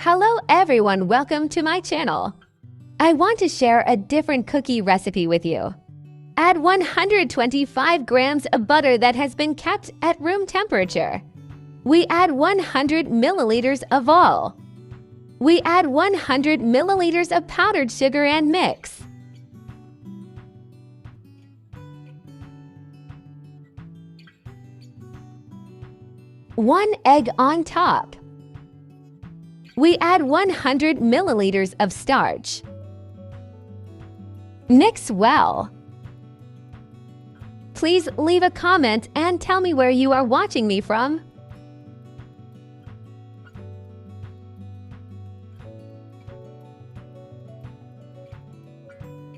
Hello everyone, welcome to my channel. I want to share a different cookie recipe with you. Add 125 grams of butter that has been kept at room temperature. We add 100 milliliters of oil. We add 100 milliliters of powdered sugar and mix. One egg on top. We add 100 milliliters of starch. Mix well. Please leave a comment and tell me where you are watching me from.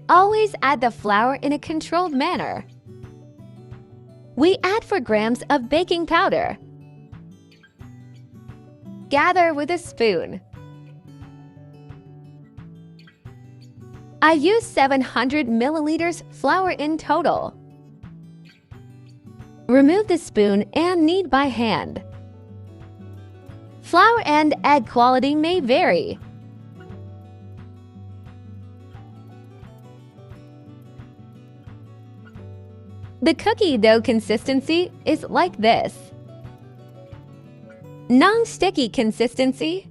Always add the flour in a controlled manner. We add 4 grams of baking powder. Gather with a spoon. I use 700 milliliters flour in total. Remove the spoon and knead by hand. Flour and egg quality may vary. The cookie dough consistency is like this. Non-sticky consistency.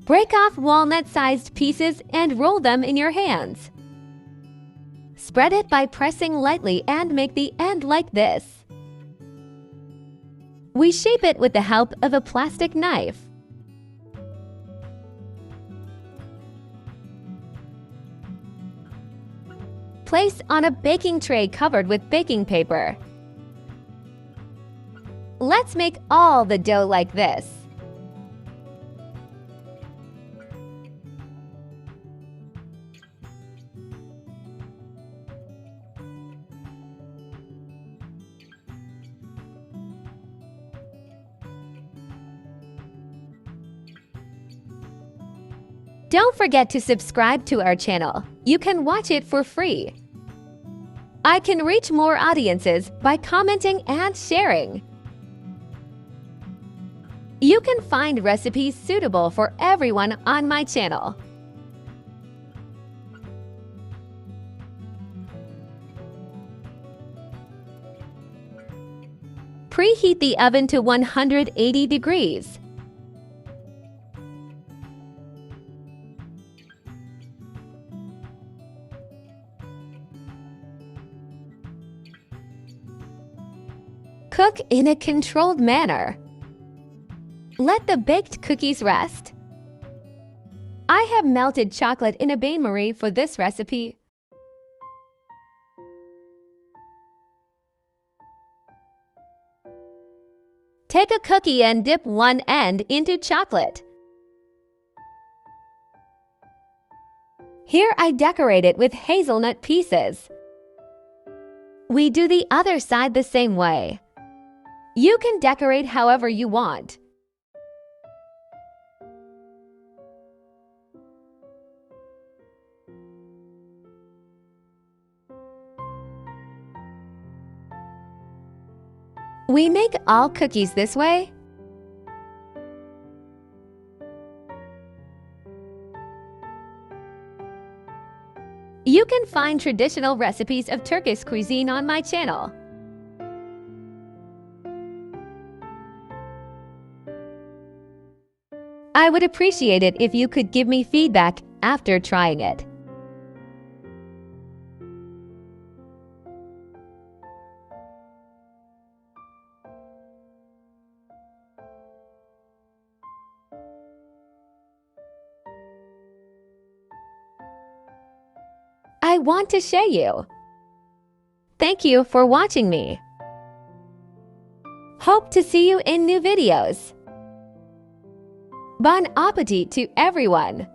Break off walnut-sized pieces and roll them in your hands. Spread it by pressing lightly and make the end like this. We shape it with the help of a plastic knife. Place on a baking tray covered with baking paper. Let's make all the dough like this. Don't forget to subscribe to our channel. You can watch it for free. I can reach more audiences by commenting and sharing. You can find recipes suitable for everyone on my channel. Preheat the oven to 180 degrees. Cook in a controlled manner. Let the baked cookies rest. I have melted chocolate in a bain-marie for this recipe. Take a cookie and dip one end into chocolate. Here I decorate it with hazelnut pieces. We do the other side the same way. You can decorate however you want. We make all cookies this way. You can find traditional recipes of Turkish cuisine on my channel. I would appreciate it if you could give me feedback after trying it. I want to show you. Thank you for watching me. Hope to see you in new videos. Bon appetit to everyone!